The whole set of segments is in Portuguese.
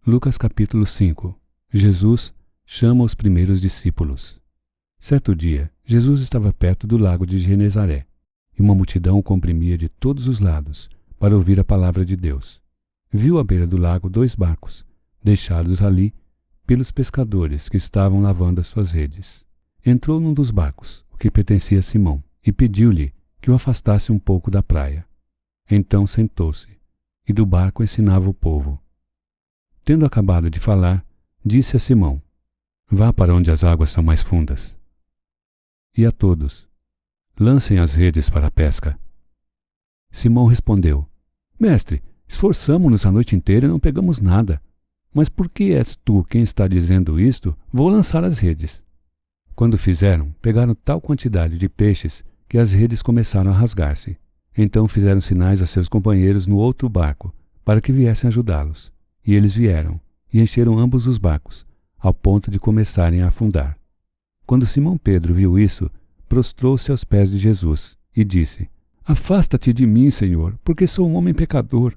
Lucas capítulo 5. Jesus chama os primeiros discípulos. Certo dia, Jesus estava perto do lago de Genezaré, e uma multidão o comprimia de todos os lados para ouvir a palavra de Deus. Viu à beira do lago 2 barcos, deixados ali pelos pescadores que estavam lavando as suas redes. Entrou num dos barcos, o que pertencia a Simão, e pediu-lhe que o afastasse um pouco da praia. Então sentou-se, e do barco ensinava o povo. Tendo acabado de falar, disse a Simão: "Vá para onde as águas são mais fundas." E a todos: "Lancem as redes para a pesca." Simão respondeu: "Mestre, esforçamo-nos a noite inteira e não pegamos nada. Mas por que és tu quem está dizendo isto? Vou lançar as redes." Quando fizeram, pegaram tal quantidade de peixes que as redes começaram a rasgar-se. Então fizeram sinais a seus companheiros no outro barco, para que viessem ajudá-los. E eles vieram, e encheram ambos os barcos, ao ponto de começarem a afundar. Quando Simão Pedro viu isso, prostrou-se aos pés de Jesus, e disse: "Afasta-te de mim, Senhor, porque sou um homem pecador."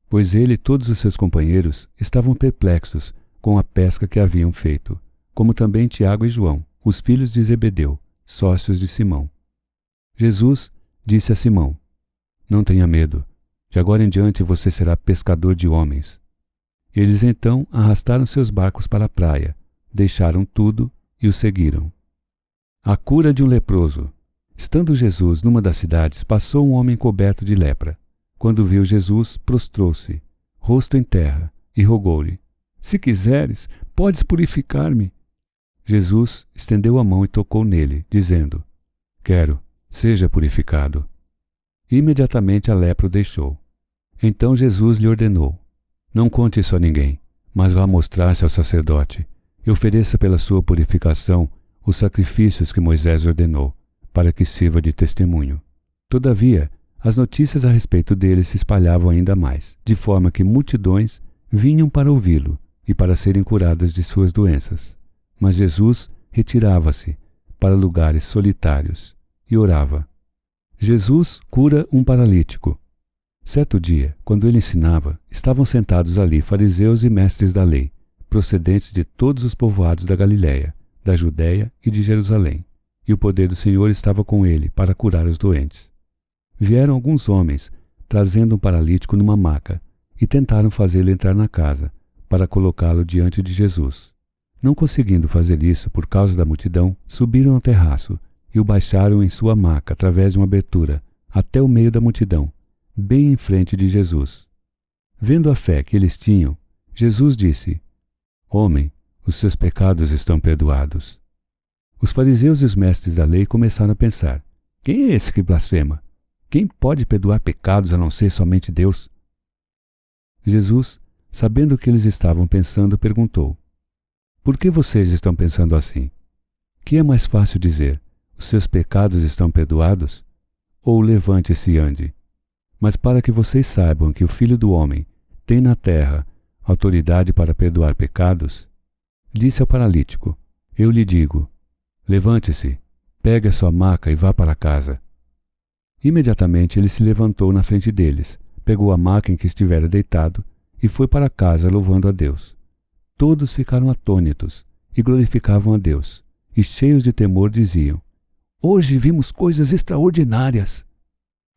Pois ele e todos os seus companheiros estavam perplexos com a pesca que haviam feito, como também Tiago e João, os filhos de Zebedeu, sócios de Simão. Jesus disse a Simão: "Não tenha medo, de agora em diante você será pescador de homens." Eles então arrastaram seus barcos para a praia, deixaram tudo e o seguiram. A cura de um leproso. Estando Jesus numa das cidades, passou um homem coberto de lepra. Quando viu Jesus, prostrou-se, rosto em terra, e rogou-lhe: "Se quiseres, podes purificar-me." Jesus estendeu a mão e tocou nele, dizendo: "Quero, seja purificado." Imediatamente a lepra o deixou. Então Jesus lhe ordenou: "Não conte isso a ninguém, mas vá mostrar-se ao sacerdote e ofereça pela sua purificação os sacrifícios que Moisés ordenou, para que sirva de testemunho." Todavia, as notícias a respeito dele se espalhavam ainda mais, de forma que multidões vinham para ouvi-lo e para serem curadas de suas doenças. Mas Jesus retirava-se para lugares solitários e orava. Jesus cura um paralítico. Certo dia, quando ele ensinava, estavam sentados ali fariseus e mestres da lei, procedentes de todos os povoados da Galiléia, da Judéia e de Jerusalém, e o poder do Senhor estava com ele para curar os doentes. Vieram alguns homens, trazendo um paralítico numa maca, e tentaram fazê-lo entrar na casa, para colocá-lo diante de Jesus. Não conseguindo fazer isso por causa da multidão, subiram ao terraço e o baixaram em sua maca através de uma abertura, até o meio da multidão, bem em frente de Jesus. Vendo a fé que eles tinham, Jesus disse: "Homem, os seus pecados estão perdoados." Os fariseus e os mestres da lei começaram a pensar: "Quem é esse que blasfema? Quem pode perdoar pecados a não ser somente Deus?" Jesus, sabendo o que eles estavam pensando, perguntou: "Por que vocês estão pensando assim? Que é mais fácil dizer: os seus pecados estão perdoados? Ou levante-se e ande? Mas para que vocês saibam que o Filho do Homem tem na terra autoridade para perdoar pecados," disse ao paralítico: "Eu lhe digo, levante-se, pegue a sua maca e vá para casa." Imediatamente ele se levantou na frente deles, pegou a maca em que estivera deitado e foi para casa louvando a Deus. Todos ficaram atônitos e glorificavam a Deus, e cheios de temor diziam: "Hoje vimos coisas extraordinárias."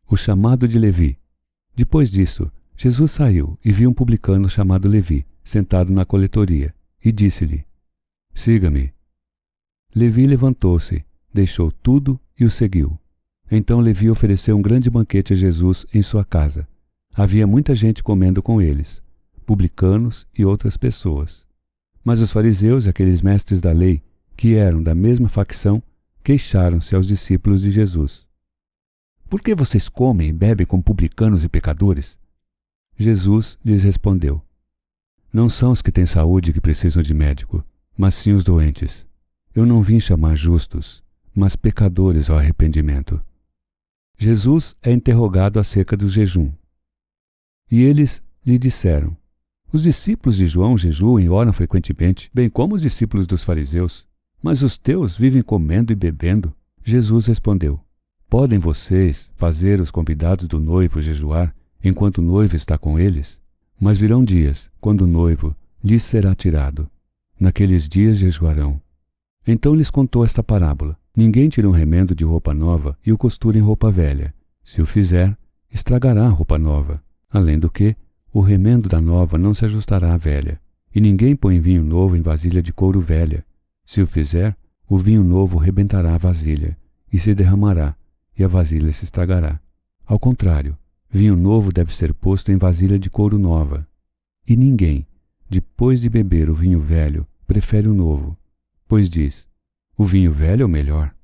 O chamado de Levi. Depois disso, Jesus saiu e viu um publicano chamado Levi, sentado na coletoria, e disse-lhe: "Siga-me." Levi levantou-se, deixou tudo e o seguiu. Então Levi ofereceu um grande banquete a Jesus em sua casa. Havia muita gente comendo com eles, publicanos e outras pessoas. Mas os fariseus e aqueles mestres da lei, que eram da mesma facção, queixaram-se aos discípulos de Jesus: "Por que vocês comem e bebem com publicanos e pecadores?" Jesus lhes respondeu: "Não são os que têm saúde que precisam de médico, mas sim os doentes. Eu não vim chamar justos, mas pecadores ao arrependimento." Jesus é interrogado acerca do jejum. E eles lhe disseram: "Os discípulos de João jejuam e oram frequentemente, bem como os discípulos dos fariseus, mas os teus vivem comendo e bebendo." Jesus respondeu: "Podem vocês fazer os convidados do noivo jejuar enquanto o noivo está com eles? Mas virão dias, quando o noivo lhes será tirado. Naqueles dias jejuarão. Então lhes contou esta parábola: ninguém tira um remendo de roupa nova e o costura em roupa velha. Se o fizer, estragará a roupa nova. Além do que, o remendo da nova não se ajustará à velha. E ninguém põe vinho novo em vasilha de couro velha. Se o fizer, o vinho novo rebentará a vasilha, e se derramará, e a vasilha se estragará. Ao contrário, vinho novo deve ser posto em vasilha de couro nova. E ninguém, depois de beber o vinho velho, prefere o novo, pois diz: o vinho velho é o melhor.